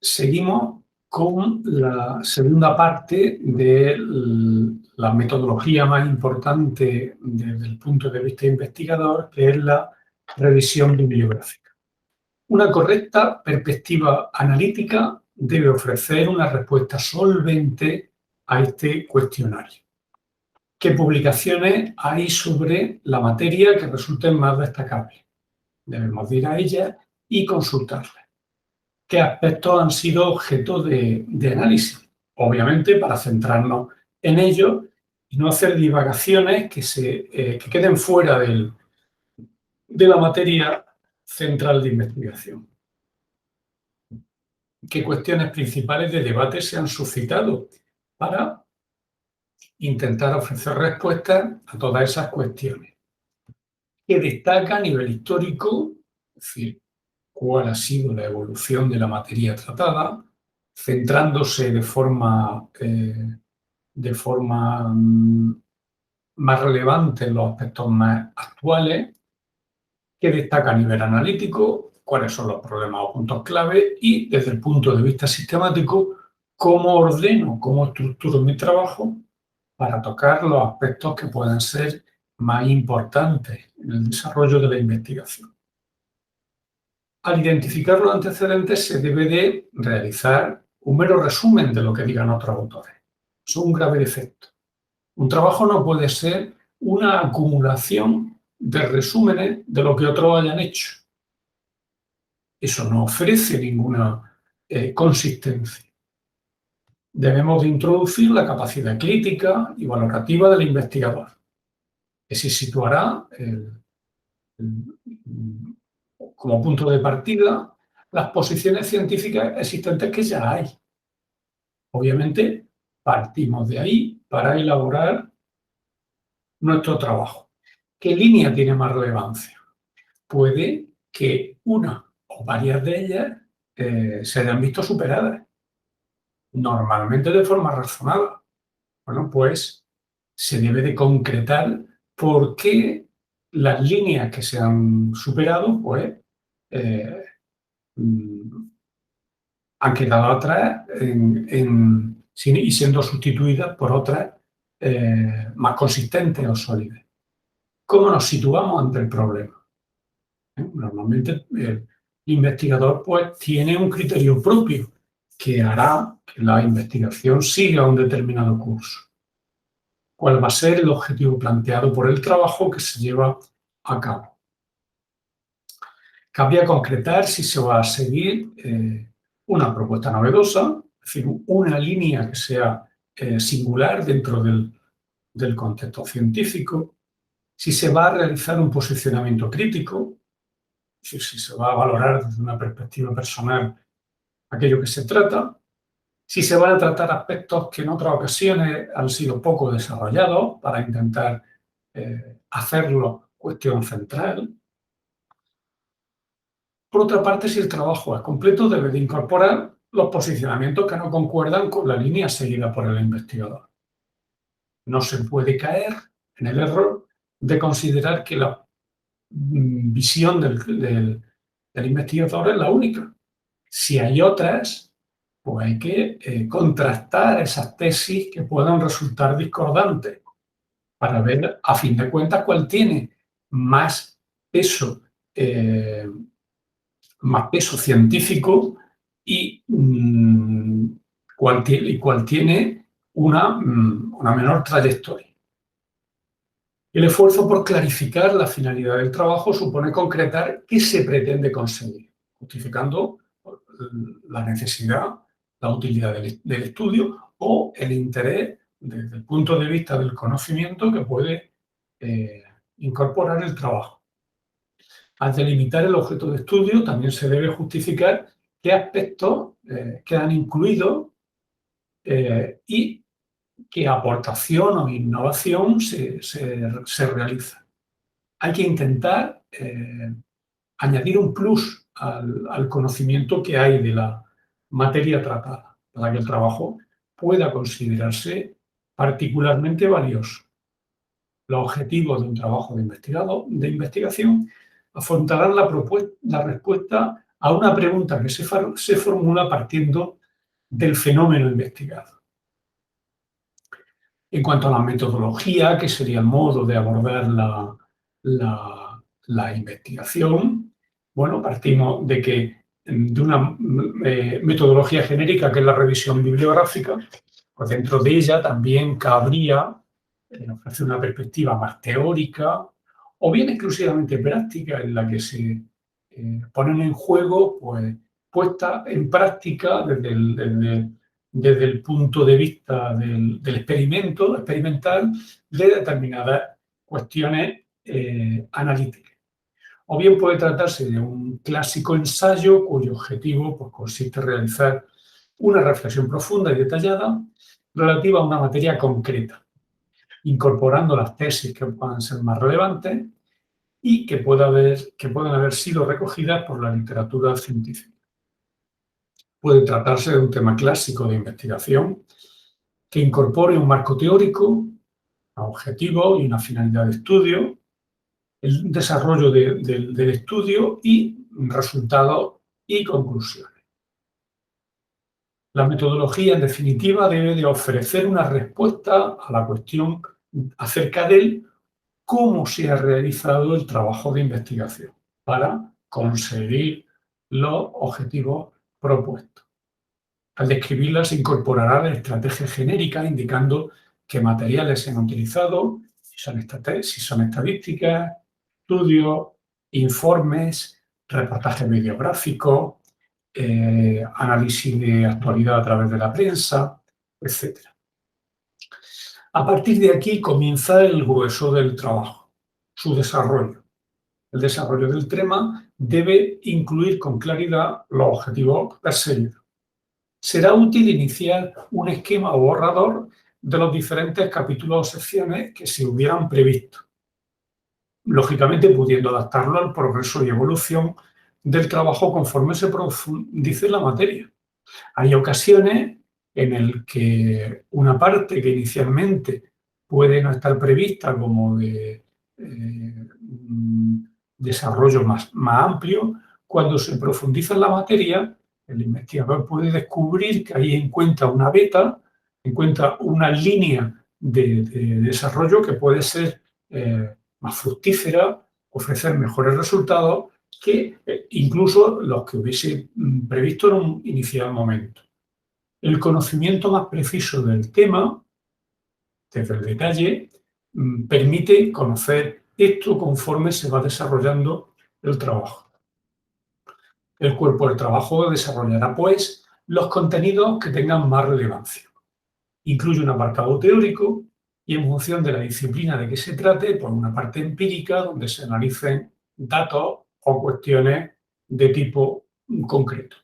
Seguimos con la segunda parte de la metodología más importante desde el punto de vista investigador, que es la revisión bibliográfica. Una correcta perspectiva analítica debe ofrecer una respuesta solvente a este cuestionario. ¿Qué publicaciones hay sobre la materia que resulten más destacables? Debemos ir a ellas y consultarlas. ¿Qué aspectos han sido objeto de análisis? Obviamente, para centrarnos en ellos y no hacer divagaciones que queden fuera de la materia central de investigación. ¿Qué cuestiones principales de debate se han suscitado para intentar ofrecer respuestas a todas esas cuestiones? ¿Qué destaca a nivel histórico? Es decir, cuál ha sido la evolución de la materia tratada, centrándose de forma más relevante en los aspectos más actuales, qué destaca a nivel analítico, cuáles son los problemas o puntos clave y, desde el punto de vista sistemático, cómo ordeno, cómo estructuro mi trabajo para tocar los aspectos que puedan ser más importantes en el desarrollo de la investigación. Al identificar los antecedentes se debe de realizar un mero resumen de lo que digan otros autores. Es un grave defecto. Un trabajo no puede ser una acumulación de resúmenes de lo que otros hayan hecho. Eso no ofrece ninguna consistencia. Debemos de introducir la capacidad crítica y valorativa del investigador, que se situará como punto de partida las posiciones científicas existentes que ya hay. Obviamente, partimos de ahí para elaborar nuestro trabajo. ¿Qué línea tiene más relevancia? Puede que una o varias de ellas se hayan visto superadas, normalmente de forma razonada. Bueno, pues se debe de concretar por qué las líneas que se han superado, pues, han quedado atrás y siendo sustituidas por otras más consistentes o sólidas. ¿Cómo nos situamos ante el problema? Normalmente el investigador pues, tiene un criterio propio que hará que la investigación siga un determinado curso. ¿Cuál va a ser el objetivo planteado por el trabajo que se lleva a cabo? Cabría concretar si se va a seguir una propuesta novedosa, es decir, una línea que sea singular dentro del contexto científico, si se va a realizar un posicionamiento crítico, si se va a valorar desde una perspectiva personal aquello que se trata, si se van a tratar aspectos que en otras ocasiones han sido poco desarrollados para intentar hacerlo cuestión central. Por otra parte, si el trabajo es completo, debe de incorporar los posicionamientos que no concuerdan con la línea seguida por el investigador. No se puede caer en el error de considerar que la visión del investigador es la única. Si hay otras, pues hay que contrastar esas tesis que puedan resultar discordantes para ver, a fin de cuentas, cuál tiene más peso científico y cuál tiene una menor trayectoria. El esfuerzo por clarificar la finalidad del trabajo supone concretar qué se pretende conseguir, justificando la necesidad, la utilidad del estudio o el interés desde el punto de vista del conocimiento que puede incorporar el trabajo. Al delimitar el objeto de estudio, también se debe justificar qué aspectos quedan incluidos y qué aportación o innovación se realiza. Hay que intentar añadir un plus al conocimiento que hay de la materia tratada, para que el trabajo pueda considerarse particularmente valioso. Los objetivos de un trabajo de investigación afrontarán la respuesta a una pregunta que se formula partiendo del fenómeno investigado. En cuanto a la metodología, que sería el modo de abordar la investigación, bueno, partimos de una metodología genérica que es la revisión bibliográfica, pues dentro de ella también cabría ofrecer una perspectiva más teórica o bien exclusivamente práctica en la que se ponen en juego, pues, puesta en práctica desde el punto de vista del experimento experimental de determinadas cuestiones analíticas. O bien puede tratarse de un clásico ensayo cuyo objetivo pues, consiste en realizar una reflexión profunda y detallada relativa a una materia concreta, incorporando las tesis que puedan ser más relevantes y que puedan haber sido recogidas por la literatura científica. Puede tratarse de un tema clásico de investigación que incorpore un marco teórico, un objetivo y una finalidad de estudio, el desarrollo del estudio y resultados y conclusiones. La metodología, en definitiva, debe de ofrecer una respuesta a la cuestión acerca de cómo se ha realizado el trabajo de investigación para conseguir los objetivos propuestos. Al describirla se incorporará la estrategia genérica indicando qué materiales se han utilizado, si son estadísticas, estudios, informes, reportajes videográficos, análisis de actualidad a través de la prensa, etc. A partir de aquí comienza el grueso del trabajo, su desarrollo. El desarrollo del tema debe incluir con claridad los objetivos perseguidos. Será útil iniciar un esquema o borrador de los diferentes capítulos o secciones que se hubieran previsto, lógicamente pudiendo adaptarlo al progreso y evolución del trabajo conforme se profundice la materia. Hay ocasiones en las que una parte que inicialmente puede no estar prevista como de desarrollo más amplio, cuando se profundiza en la materia, el investigador puede descubrir que ahí encuentra una beta, encuentra una línea de desarrollo que puede ser más fructífera, ofrecer mejores resultados que incluso los que hubiese previsto en un inicial momento. El conocimiento más preciso del tema, desde el detalle, permite conocer esto conforme se va desarrollando el trabajo. El cuerpo del trabajo desarrollará, pues, los contenidos que tengan más relevancia. Incluye un apartado teórico y, en función de la disciplina de que se trate, por una parte empírica, donde se analicen datos o cuestiones de tipo concreto.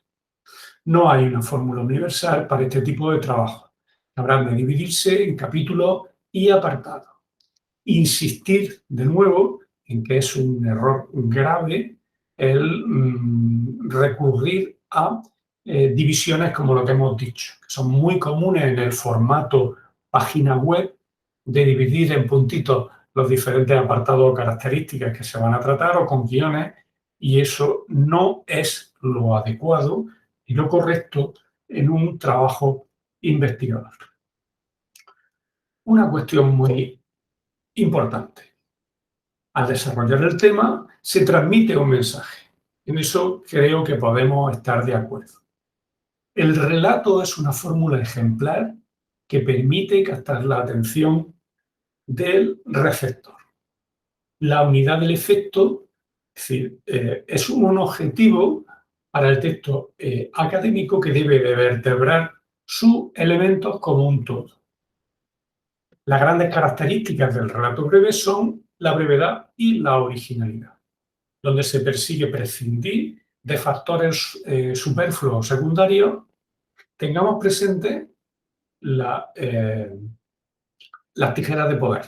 No hay una fórmula universal para este tipo de trabajo. Habrán de dividirse en capítulos y apartados. Insistir de nuevo en que es un error grave el recurrir a divisiones como lo que hemos dicho, que son muy comunes en el formato página web, de dividir en puntitos los diferentes apartados o características que se van a tratar o con guiones, y eso no es lo adecuado y lo correcto en un trabajo investigador. Una cuestión muy importante. Al desarrollar el tema, se transmite un mensaje. En eso creo que podemos estar de acuerdo. El relato es una fórmula ejemplar que permite captar la atención del receptor. La unidad del efecto, es decir, es un objetivo para el texto académico que debe de vertebrar sus elementos como un todo. Las grandes características del relato breve son la brevedad y la originalidad, donde se persigue prescindir de factores superfluos o secundarios. Tengamos presente las tijeras de poder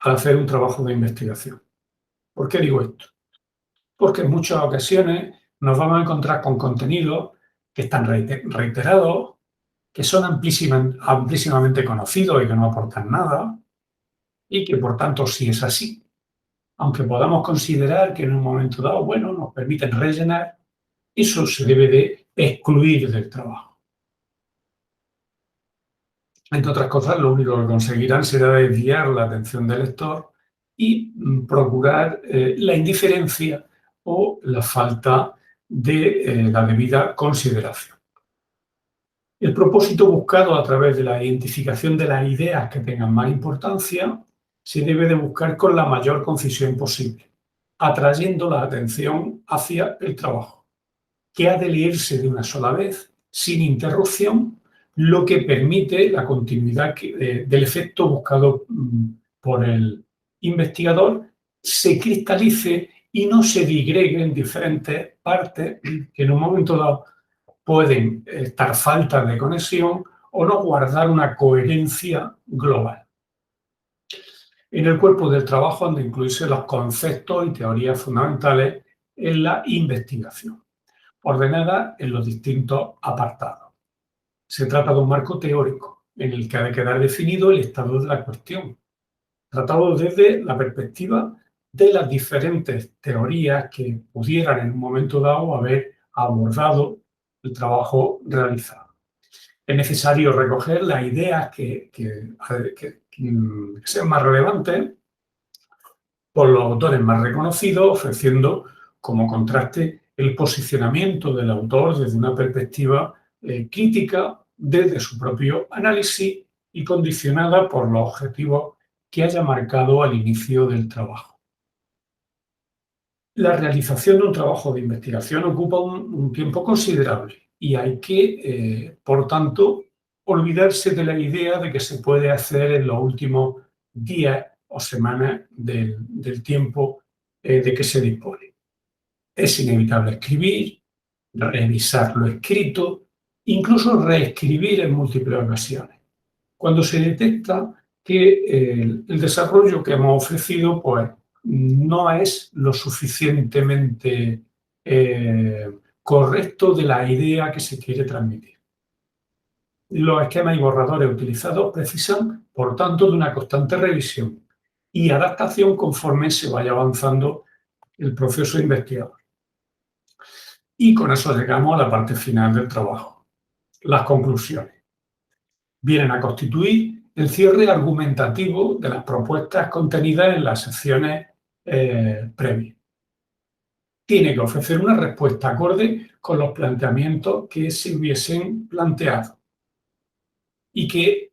al hacer un trabajo de investigación. ¿Por qué digo esto? Porque en muchas ocasiones nos vamos a encontrar con contenidos que están reiterados, que son amplísimamente conocidos y que no aportan nada, y que, por tanto, si es así, aunque podamos considerar que en un momento dado, bueno, nos permiten rellenar, eso se debe de excluir del trabajo. Entre otras cosas, lo único que conseguirán será desviar la atención del lector y procurar la indiferencia o la falta de la debida consideración. El propósito buscado a través de la identificación de las ideas que tengan más importancia se debe de buscar con la mayor concisión posible, atrayendo la atención hacia el trabajo, que ha de leerse de una sola vez, sin interrupción, lo que permite la continuidad del efecto buscado por el investigador, se cristalice y no se digregue en diferentes partes que en un momento dado pueden estar faltas de conexión o no guardar una coherencia global. En el cuerpo del trabajo han de incluirse los conceptos y teorías fundamentales en la investigación, ordenada en los distintos apartados. Se trata de un marco teórico en el que ha de quedar definido el estado de la cuestión, tratado desde la perspectiva de las diferentes teorías que pudieran en un momento dado haber abordado el trabajo realizado. Es necesario recoger las ideas que sean más relevantes por los autores más reconocidos, ofreciendo como contraste el posicionamiento del autor desde una perspectiva crítica, desde su propio análisis y condicionada por los objetivos que haya marcado al inicio del trabajo. La realización de un trabajo de investigación ocupa un tiempo considerable y hay que, por tanto, olvidarse de la idea de que se puede hacer en los últimos días o semanas del tiempo de que se dispone. Es inevitable escribir, revisar lo escrito, incluso reescribir en múltiples ocasiones. Cuando se detecta que el desarrollo que hemos ofrecido pues, no es lo suficientemente correcto de la idea que se quiere transmitir. Los esquemas y borradores utilizados precisan, por tanto, de una constante revisión y adaptación conforme se vaya avanzando el proceso investigador. Y con eso llegamos a la parte final del trabajo, las conclusiones. Vienen a constituir el cierre argumentativo de las propuestas contenidas en las secciones previas. Tiene que ofrecer una respuesta acorde con los planteamientos que se hubiesen planteado y que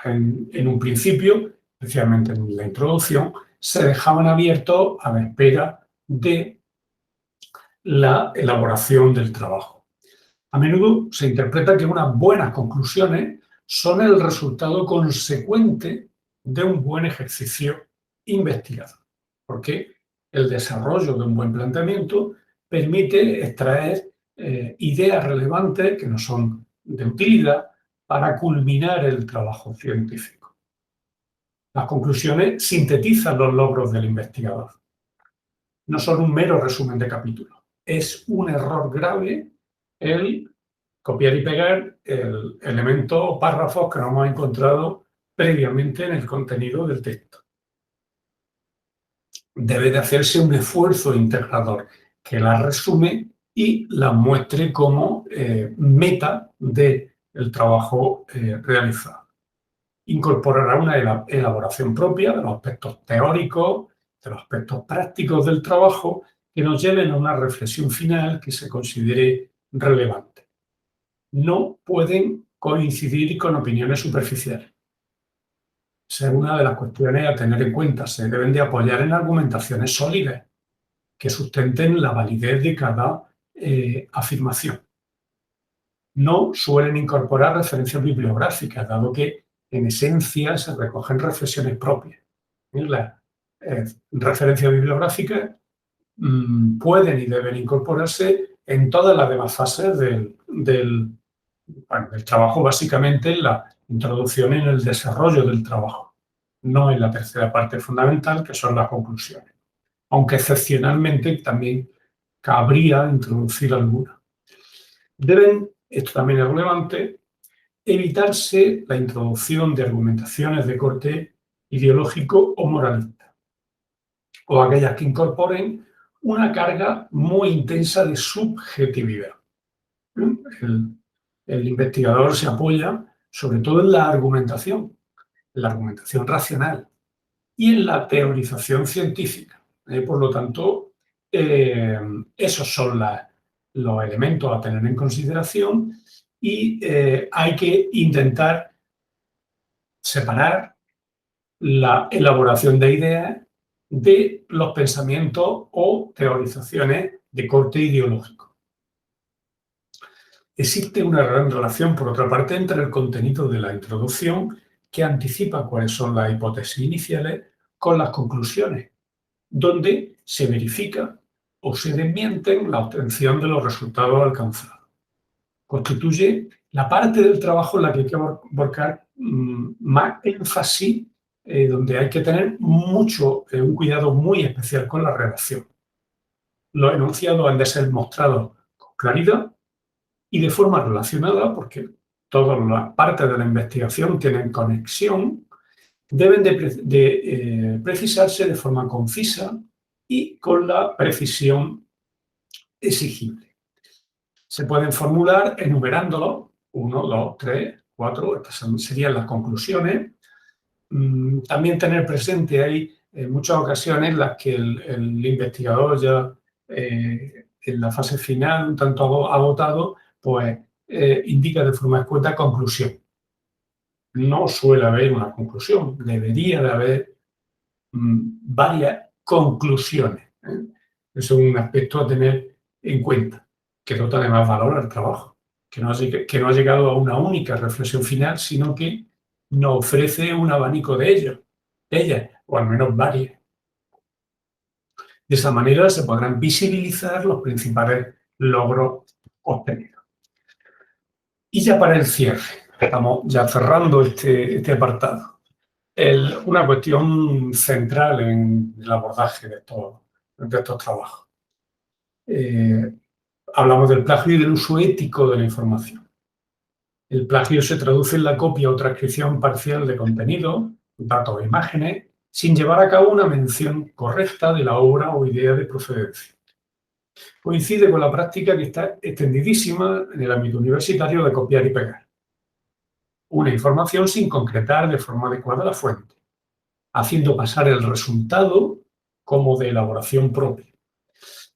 en un principio, especialmente en la introducción, se dejaban abiertos a la espera de la elaboración del trabajo. A menudo se interpreta que unas buenas conclusiones son el resultado consecuente de un buen ejercicio investigador, porque el desarrollo de un buen planteamiento permite extraer ideas relevantes que nos son de utilidad para culminar el trabajo científico. Las conclusiones sintetizan los logros del investigador. No son un mero resumen de capítulos. Es un error grave el copiar y pegar el elemento o párrafos que no hemos encontrado previamente en el contenido del texto. Debe de hacerse un esfuerzo integrador que la resume y la muestre como meta del trabajo realizado. Incorporará una elaboración propia de los aspectos teóricos, de los aspectos prácticos del trabajo que nos lleven a una reflexión final que se considere relevante. No pueden coincidir con opiniones superficiales. Esa es una de las cuestiones a tener en cuenta. Se deben de apoyar en argumentaciones sólidas que sustenten la validez de cada afirmación. No suelen incorporar referencias bibliográficas, dado que en esencia se recogen reflexiones propias. Las referencias bibliográficas pueden y deben incorporarse en todas las demás fases del trabajo, básicamente en la introducción y en el desarrollo del trabajo, no en la tercera parte fundamental, que son las conclusiones, aunque excepcionalmente también cabría introducir alguna. Deben, esto también es relevante, evitarse la introducción de argumentaciones de corte ideológico o moralista, o aquellas que incorporen una carga muy intensa de subjetividad. El investigador se apoya sobre todo en la argumentación racional y en la teorización científica. Por lo tanto, esos son los elementos a tener en consideración y hay que intentar separar la elaboración de ideas de los pensamientos o teorizaciones de corte ideológico. Existe una gran relación, por otra parte, entre el contenido de la introducción, que anticipa cuáles son las hipótesis iniciales, con las conclusiones, donde se verifica o se desmienten la obtención de los resultados alcanzados. Constituye la parte del trabajo en la que hay que volcar más énfasis, donde hay que tener un cuidado muy especial con la redacción. Los enunciados han de ser mostrados con claridad y de forma relacionada, porque todas las partes de la investigación tienen conexión, deben de precisarse de forma concisa y con la precisión exigible. Se pueden formular enumerándolos, 1, 2, 3, 4, estas serían las conclusiones. También tener presente, hay en muchas ocasiones las que el investigador ya en la fase final, un tanto agotado, pues indica de forma escueta conclusión. No suele haber una conclusión, debería de haber varias conclusiones. Eso es un aspecto a tener en cuenta, que dota de más valor al trabajo, que no ha llegado a una única reflexión final, sino que nos ofrece un abanico de ellas, o al menos varias. De esa manera se podrán visibilizar los principales logros obtenidos. Y ya para el cierre, estamos ya cerrando este apartado. Una cuestión central en el abordaje de estos trabajos. Hablamos del plagio y del uso ético de la información. El plagio se traduce en la copia o transcripción parcial de contenido, datos o imágenes, sin llevar a cabo una mención correcta de la obra o idea de procedencia. Coincide con la práctica que está extendidísima en el ámbito universitario de copiar y pegar una información sin concretar de forma adecuada la fuente, haciendo pasar el resultado como de elaboración propia.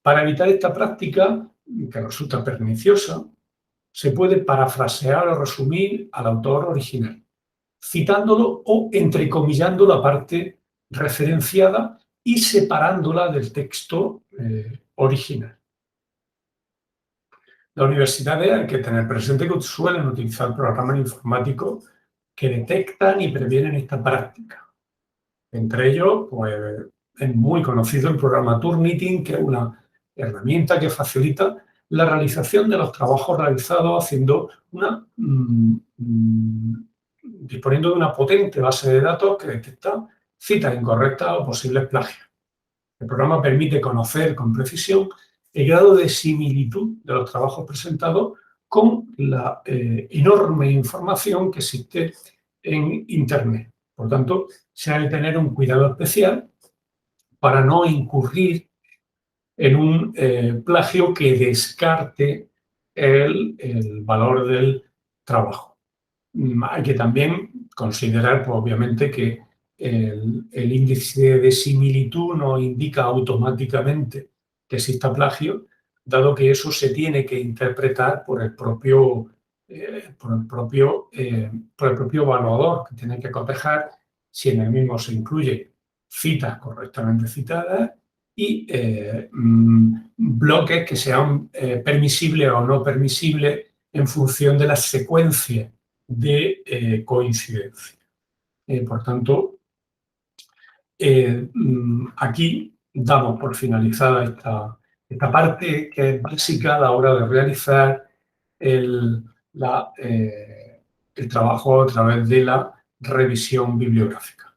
Para evitar esta práctica, que resulta perniciosa, se puede parafrasear o resumir al autor original, citándolo o entrecomillando la parte referenciada y separándola del texto original. Las universidades hay que tener presente que suelen utilizar programas informáticos que detectan y previenen esta práctica. Entre ellos, pues, es muy conocido el programa Turnitin, que es una herramienta que facilita la realización de los trabajos realizados disponiendo de una potente base de datos que detecta citas incorrectas o posibles plagios. El programa permite conocer con precisión el grado de similitud de los trabajos presentados con la enorme información que existe en Internet. Por tanto, se ha de tener un cuidado especial para no incurrir en un plagio que descarte el valor del trabajo. Hay que también considerar, pues, obviamente, que el índice de similitud no indica automáticamente que exista plagio, dado que eso se tiene que interpretar por el propio evaluador, que tiene que cotejar si en el mismo se incluye citas correctamente citadas y bloques que sean permisibles o no permisibles en función de la secuencia de coincidencia. Por tanto, aquí damos por finalizada esta parte que es básica a la hora de realizar el trabajo a través de la revisión bibliográfica.